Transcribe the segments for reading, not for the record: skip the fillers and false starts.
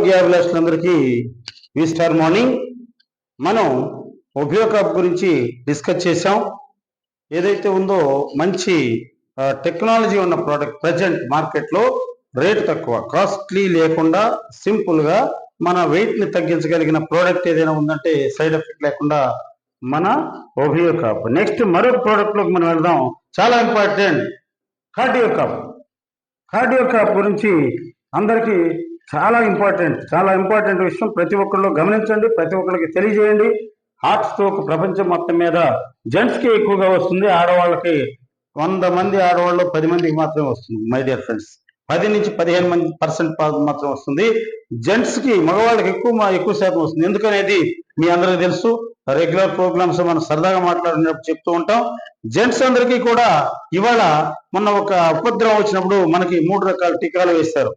ఆరోగ్యాభిలాషులందరికీ star morning. మనం ఉపయోగ గురించి డిస్కస్ చేసాం. ఏదైతే ఉందో మంచి టెక్నాలజీ ఉన్న ప్రోడక్ట్, ప్రజెంట్ మార్కెట్లో రేటు తక్కువ, కాస్ట్లీ లేకుండా సింపుల్గా మన వెయిట్ని తగ్గించగలిగిన ప్రోడక్ట్ ఏదైనా ఉందంటే సైడ్ ఎఫెక్ట్ లేకుండా మన ఒబియో కాప్. నెక్స్ట్ మరొక ప్రోడక్ట్లోకి మనం వెళ్దాం. చాలా important cardio cap. Cardio cap గురించి అందరికీ చాలా ఇంపార్టెంట్ విషయం. ప్రతి ఒక్కళ్ళు గమనించండి, ప్రతి ఒక్కరికి తెలియజేయండి. హార్ట్ స్ట్రోక్ ప్రపంచం మొత్తం మీద జెంట్స్కి ఎక్కువగా వస్తుంది, ఆడవాళ్ళకి 100 మంది ఆడవాళ్ళు 10 మందికి మాత్రమే వస్తుంది. మై డియర్ ఫ్రెండ్స్, 10 నుంచి 15% మాత్రం వస్తుంది. జెంట్స్కి, మగవాళ్ళకి ఎక్కువ శాతం వస్తుంది. ఎందుకనేది మీ అందరికీ తెలుసు. రెగ్యులర్ ప్రోగ్రామ్స్ మనం సరదాగా మాట్లాడినప్పుడు చెప్తూ ఉంటాం. జెంట్స్ అందరికీ కూడా ఇవాళ మొన్న ఒక ఉపద్రవం వచ్చినప్పుడు మనకి 3 రకాల టీకాలు వేశారు.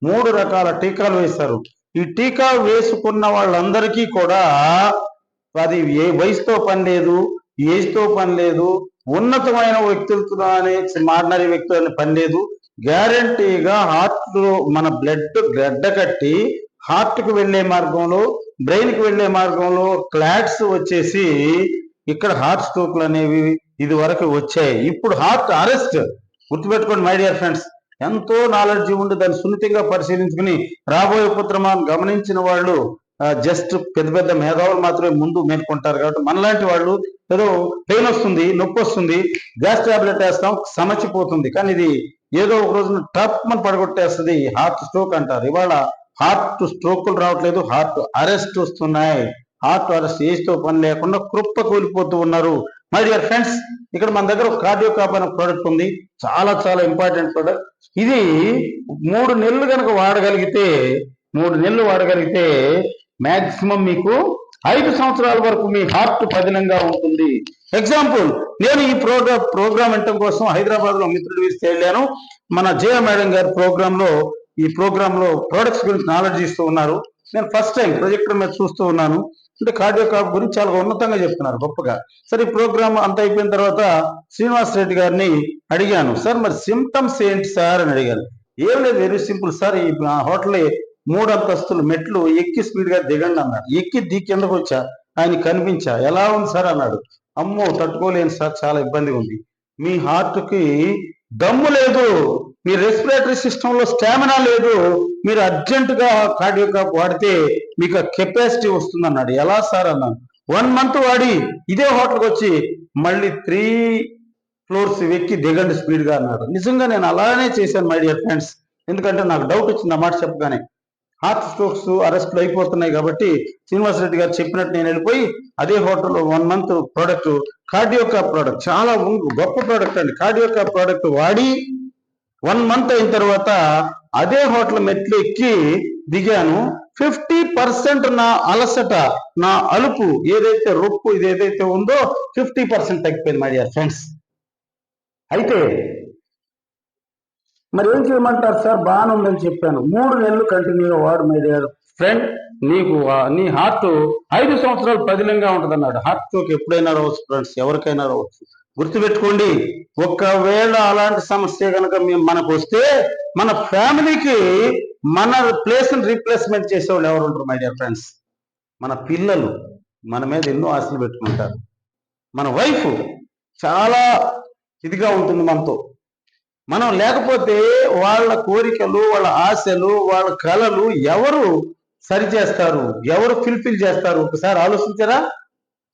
3 రకాల టీకాలు వేశారు. ఈ టీకా వేసుకున్న వాళ్ళందరికీ కూడా అది ఏ వయసుతో పని లేదు, ఏజ్తో పని లేదు, ఉన్నతమైన వ్యక్తులతో ఆర్డినరీ వ్యక్తులని పని లేదు. గ్యారంటీగా హార్ట్ మన బ్లడ్ గడ్డ కట్టి హార్ట్కి వెళ్ళే మార్గంలో, బ్రెయిన్కి వెళ్ళే మార్గంలో క్లాట్స్ వచ్చేసి ఇక్కడ హార్ట్ స్ట్రోక్లు అనేవి ఇది వరకు వచ్చాయి. ఇప్పుడు హార్ట్ అరెస్ట్. గుర్తుపెట్టుకోండి మై డియర్ ఫ్రెండ్స్. ఎంతో నాలెడ్జ్ ఉండి దాన్ని సున్నితంగా పరిశీలించుకుని రాబోయే ఉపద్రవాన్ని గమనించిన వాళ్ళు జస్ట్ పెద్ద మేధావులు మాత్రమే ముందు మేల్కొంటారు. కాబట్టి మనలాంటి వాళ్ళు ఏదో పెయిన్ వస్తుంది, నొప్పి వస్తుంది, గ్యాస్ టాబ్లెట్ వేస్తాం, సమచిపోతుంది. కానీ ఇది ఏదో ఒక రోజున టప్ మన పడగొట్టేస్తుంది. హార్ట్ స్ట్రోక్ అంటారు. ఇవాళ హార్ట్ స్ట్రోకులు రావట్లేదు, హార్ట్ అరెస్ట్ వస్తున్నాయి. హార్ట్ అరెస్ట్ ఏజ్తో పని లేకుండా కృప్ప కూలిపోతూ ఉన్నారు. మై డియర్ ఫ్రెండ్స్, ఇక్కడ మన దగ్గర ఒక కార్డియో కాప్ అనే ప్రోడక్ట్ ఉంది. చాలా ఇంపార్టెంట్ ప్రోడక్ట్. ఇది 3 నెలలు కనుక వాడగలిగితే మ్యాక్సిమం మీకు 5 సంవత్సరాల వరకు మీ హార్ట్ పదిలంగా ఉంటుంది. ఎగ్జాంపుల్, నేను ఈ ప్రోగ్రామ్ వినటం కోసం హైదరాబాద్ లో మిత్రుడు వీస్తే వెళ్ళాను. మన జయ మేడం గారి ఈ ప్రోగ్రామ్ లో ప్రొడక్ట్స్ గురించి నాలెడ్జ్ ఇస్తూ ఉన్నారు. నేను ఫస్ట్ టైం ప్రొజెక్టర్ మీద చూస్తూ ఉన్నాను. అంటే కార్డియో కాప్ గురించి చాలా ఉన్నతంగా చెప్తున్నారు, గొప్పగా. సరే, ఈ ప్రోగ్రామ్ అంతా అయిపోయిన తర్వాత శ్రీనివాస్ రెడ్డి గారిని అడిగాను, సార్ మరి సిమ్టమ్స్ ఏంటి సార్ అని అడిగాను. ఏం లేదు, వెరీ సింపుల్ సార్, ఈ హోటల్ 3 అంతస్తులు మెట్లు ఎక్కి స్పీడ్ గా దిగండి అన్నాడు. ఎక్కి దిగి కిందకు వచ్చా, ఆయన కనిపించా. ఎలా ఉంది సార్ అన్నాడు. అమ్మో తట్టుకోలేను సార్, చాలా ఇబ్బందిగా ఉంది. మీ హార్ట్ కి దమ్ము లేదు, మీ రెస్పిరేటరీ సిస్టమ్ లో స్టామినా లేదు, మీరు అర్జెంట్ గా కార్డియో కాప్ వాడితే మీకు కెపాసిటీ వస్తుంది అన్నాడు. ఎలా సార్ అన్నాను. 1 మంత్ వాడి ఇదే హోటల్కి వచ్చి మళ్ళీ 3 ఫ్లోర్స్ ఎక్కి దిగండి స్పీడ్ గా అన్నాడు. నిజంగా నేను అలానే చేశాను మై డియర్ ఫ్రెండ్స్. ఎందుకంటే నాకు డౌట్ వచ్చింది ఆ మాట చెప్పగానే. హార్ట్ స్ట్రోక్స్ అరెస్ట్లు అయిపోతున్నాయి కాబట్టి శ్రీనివాస్ రెడ్డి గారు చెప్పినట్టు నేను వెళ్ళిపోయి అదే హోటల్లో 1 month product, cardio cap product, చాలా గొప్ప ప్రోడక్ట్ అండి. కార్డియో కాప్ ప్రోడక్ట్ వాడి 1 మంత్ అయిన తర్వాత అదే హోటల్ మెట్లు ఎక్కి దిగాను. 50% నా అలసట, నా అలుపు, ఏదైతే రొప్పు ఇదేదైతే ఉందో 50% తగ్గిపోయింది మై డియర్ ఫ్రెండ్స్. అయితే మరి ఏం చేయమంటారు సార్, బాగానే ఉందని చెప్పాను. 3 నెలలు కంటిన్యూగా వాడు మై డియర్ ఫ్రెండ్, నీ హార్ట్ 5 సంవత్సరాలు పదిలంగా ఉంటుంది అన్నాడు. హార్ట్ స్ట్రోక్ ఎప్పుడైనా రావచ్చు ఫ్రెండ్స్, ఎవరికైనా రావచ్చు. గుర్తుపెట్టుకోండి, ఒకవేళ అలాంటి సమస్య కనుక మనకు వస్తే మన ఫ్యామిలీకి మన ప్లేస్ని రీప్లేస్మెంట్ చేసేవాళ్ళు ఎవరు ఉంటారు మై డియర్ ఫ్రెండ్స్? మన పిల్లలు మన మీద ఎన్నో ఆశలు పెట్టుకుంటారు. మన వైఫ్ చాలా ఇదిగా ఉంటుంది మనతో. మనం లేకపోతే వాళ్ళ కోరికలు, వాళ్ళ ఆశలు, వాళ్ళ కళలు ఎవరు సరిచేస్తారు, ఎవరు ఫుల్ఫిల్ చేస్తారు? ఒకసారి ఆలోచించారా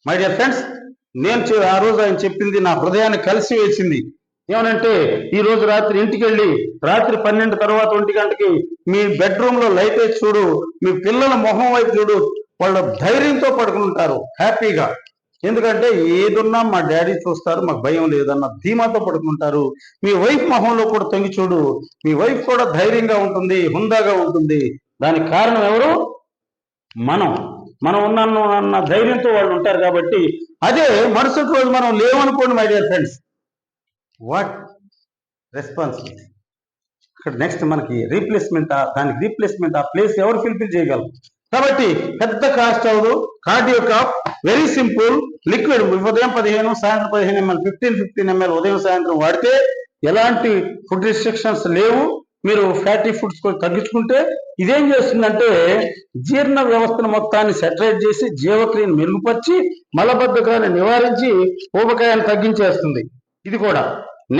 మై డియర్ ఫ్రెండ్స్? నేను ఆ రోజు ఆయన చెప్పింది నా హృదయాన్ని కలిసి వేసింది. ఏమనంటే, ఈ రోజు రాత్రి ఇంటికి వెళ్ళి రాత్రి 12 తర్వాత 1 గంటకి మీ బెడ్రూమ్ లో లైట్ వేసి చూడు, మీ పిల్లల మొహం వైపు చూడు, వాళ్ళ ధైర్యంతో పడుకుని ఉంటారు హ్యాపీగా. ఎందుకంటే ఏదున్నా మా డాడీ చూస్తారు, మాకు భయం లేదన్న ధీమాతో పడుకుంటారు. మీ వైఫ్ మొహంలో కూడా తొంగి చూడు, మీ వైఫ్ కూడా ధైర్యంగా ఉంటుంది, హుందాగా ఉంటుంది. దానికి కారణం ఎవరు? మనం ఉన్నాన్న ధైర్యంతో వాళ్ళు ఉంటారు. కాబట్టి అదే మరుసటి రోజు మనం లేవనుకోండి my dear friends, what responsibility. ఇక్కడ నెక్స్ట్ మనకి దానికి రీప్లేస్మెంట్ ఆ ప్లేస్ ఎవరు ఫుల్ఫిల్ చేయగలరు? కాబట్టి పెద్ద కాస్ట్ అవ్వదు. Cardio cap very simple, liquid. ఉదయం 15, సాయంత్రం 15 ml, 15 ml ఉదయం సాయంత్రం వాడితే ఎలాంటి ఫుడ్ రిస్ట్రిక్షన్స్ లేవు. మీరు ఫ్యాటీ ఫుడ్స్ తగ్గించుకుంటే ఇదేం చేస్తుందంటే జీర్ణ వ్యవస్థను మొత్తాన్ని సెటరేట్ చేసి జీవక్రియను మెరుగుపరిచి మలబద్ధకాన్ని నివారించి ఊబకాయాన్ని తగ్గించేస్తుంది. ఇది కూడా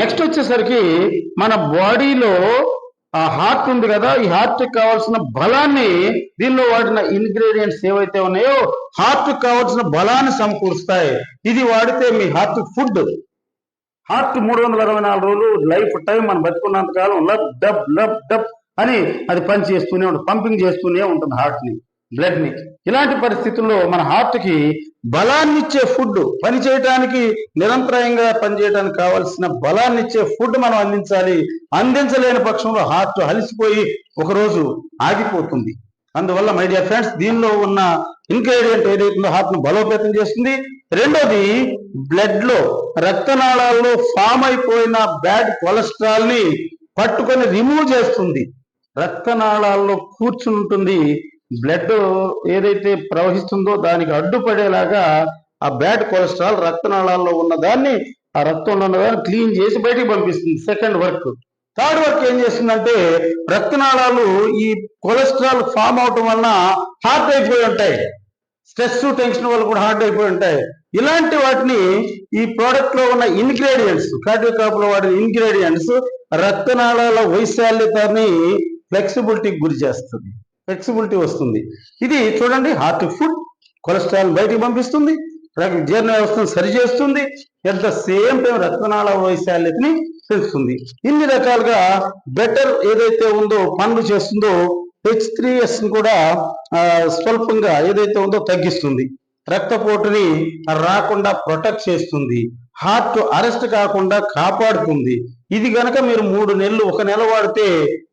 నెక్స్ట్ వచ్చేసరికి మన బాడీలో ఆ హార్ట్ ఉంది కదా, ఈ హార్ట్ కి కావాల్సిన బలాన్ని దీనిలో వాడిన ఇంగ్రీడియంట్స్ ఏవైతే ఉన్నాయో హార్ట్ కి కావాల్సిన బలాన్ని సమకూరుస్తాయి. ఇది వాడితే మీ హార్ట్ ఫుడ్. హార్ట్ 364 రోజులు లైఫ్ టైం మనం బతుకున్నంత కాలం లబ్ డబ్ లబ్ డబ్ అని అది పని చేస్తూనే ఉంటుంది, పంపింగ్ చేస్తూనే ఉంటుంది హార్ట్ ని, బ్లడ్ ని. ఇలాంటి పరిస్థితుల్లో మన హార్ట్ కి బలాన్నిచ్చే ఫుడ్, పని చేయడానికి నిరంతరాయంగా పనిచేయడానికి కావాల్సిన బలాన్నిచ్చే ఫుడ్ మనం అందించాలి. అందించలేని పక్షంలో హార్ట్ అలసిపోయి ఒకరోజు ఆగిపోతుంది. అందువల్ల మై డియర్ ఫ్రెండ్స్, దీనిలో ఉన్న ఇంగ్రీడియంట్ ఏదైతుందో హార్ట్ ను బలోపేతం చేస్తుంది. రెండోది బ్లడ్ లో రక్తనాళాల్లో ఫామ్ అయిపోయిన బ్యాడ్ కొలెస్ట్రాల్ ని పట్టుకొని రిమూవ్ చేస్తుంది. రక్తనాళాల్లో కూర్చుంటుంది. బ్లడ్ ఏదైతే ప్రవహిస్తుందో దానికి అడ్డుపడేలాగా ఆ బ్యాడ్ కొలెస్ట్రాల్ రక్తనాళాల్లో ఉన్న దాన్ని, ఆ రక్తంలో ఉన్న దాన్ని క్లీన్ చేసి బయటికి పంపిస్తుంది. Second work. థర్డ్ వర్క్ ఏం చేస్తుందంటే రక్తనాళాలు ఈ కొలెస్ట్రాల్ ఫామ్ అవటం వలన హార్ట్ అయిపోయి ఉంటాయి, స్ట్రెస్ టెన్షన్ వల్ల కూడా హార్ట్ అయిపోయి ఉంటాయి. ఇలాంటి వాటిని ఈ ప్రోడక్ట్ లో ఉన్న ఇంగ్రీడియంట్స్, కార్డియోకాప్ లో వాడిన ఇంగ్రీడియంట్స్ రక్తనాళాల వైశాల్యతని ఫ్లెక్సిబిలిటీకి గురి చేస్తుంది, ఫ్లెక్సిబిలిటీ వస్తుంది. ఇది చూడండి, హార్ట్ ఫుడ్ కొలెస్ట్రాల్ బయటికి పంపిస్తుంది, జీర్ణ వ్యవస్థను సరిచేస్తుంది, ఎట్ ద సేమ్ టైం రక్తనాళ వైశాల్యతని పెంచుతుంది. ఇన్ని రకాలుగా బెటర్ ఏదైతే ఉందో పనులు చేస్తుందో H3S కూడా స్వల్పంగా ఏదైతే ఉందో తగ్గిస్తుంది, రక్తపోటుని రాకుండా ప్రొటెక్ట్ చేస్తుంది, హార్ట్ అరెస్ట్ కాకుండా కాపాడుతుంది. ఇది గనక మీరు 3 నెలలు, 1 నెల వాడితే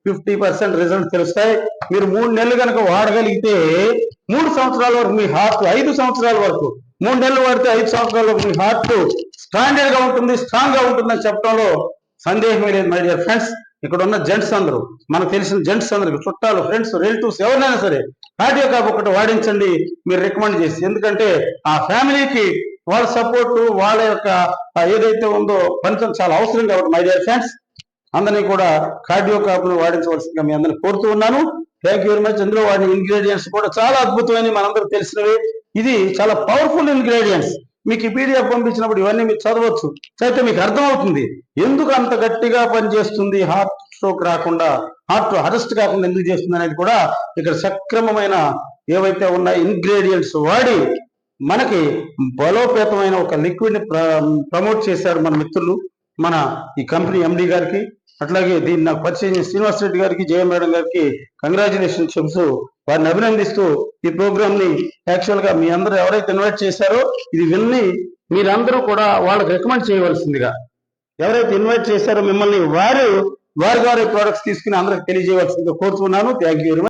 50% రిజల్ట్ తెలుస్తాయి. మీరు 3 నెలలు కనుక వాడగలిగితే 3 సంవత్సరాల వరకు మీ హార్ట్, 5 సంవత్సరాల వరకు, 3 నెలలు వాడితే 5 సంవత్సరాల వరకు మీ హార్ట్ స్టాండర్డ్ గా ఉంటుంది, స్ట్రాంగ్ గా ఉంటుందని చెప్పడంలో సందేహమే లేదు. మై డియర్ ఫ్రెండ్స్, ఇక్కడ ఉన్న జెంట్స్ అందరూ, మనకు తెలిసిన జెంట్స్ అందరికి, చుట్టాలు, ఫ్రెండ్స్, రిలేటివ్స్ ఎవరైనా సరే కార్డియోకాప్ ఒకటి వాడించండి మీరు రికమెండ్ చేసి. ఎందుకంటే ఆ ఫ్యామిలీకి వాళ్ళ సపోర్టు, వాళ్ళ యొక్క ఏదైతే ఉందో ఫలితం చాలా అవసరం కాబట్టి మై డియర్ ఫ్రెండ్స్, అందరినీ కూడా కార్డియోకాప్ ను వాడించవలసిందిగా మీ అందరిని కోరుతూ ఉన్నాను. Thank you very much. ఇందులో వాడిన ఇంగ్రీడియంట్స్ కూడా చాలా అద్భుతమైన, మనందరూ తెలిసినవి. ఇది చాలా పవర్ఫుల్ ఇంగ్రీడియంట్స్. మీకు ఈ పీడిఎఫ్ పంపించినప్పుడు ఇవన్నీ మీరు చదవచ్చు, చదివితే మీకు అర్థమవుతుంది ఎందుకు అంత గట్టిగా పనిచేస్తుంది, హార్ట్ స్ట్రోక్ రాకుండా, హార్ట్ అరెస్ట్ కాకుండా ఎందుకు చేస్తుంది అనేది కూడా ఇక్కడ సక్రమమైన ఏవైతే ఉన్న ఇంగ్రీడియంట్స్ వాడి మనకి బలోపేతమైన ఒక లిక్విడ్ ని ప్రమోట్ చేశారు మన మిత్రులు, మన ఈ కంపెనీ ఎండి గారికి. అట్లాగే దీన్ని నాకు పరిచయం చేసిన శ్రీనివాస్ రెడ్డి గారికి, జయ మేడం గారికి కంగ్రాచులేషన్ చెప్తూ వారిని అభినందిస్తూ ఈ ప్రోగ్రామ్ ని యాక్చువల్ గా మీ అందరూ ఎవరైతే ఇన్వైట్ చేశారో ఇది విన్ని మీరందరూ కూడా వాళ్ళకి రికమెండ్ చేయవలసిందిగా, ఎవరైతే ఇన్వైట్ చేశారో మిమ్మల్ని వారి ప్రోడక్ట్స్ తీసుకుని అందరికి తెలియజేయవలసిందిగా కోరుతున్నాను. Thank you very much.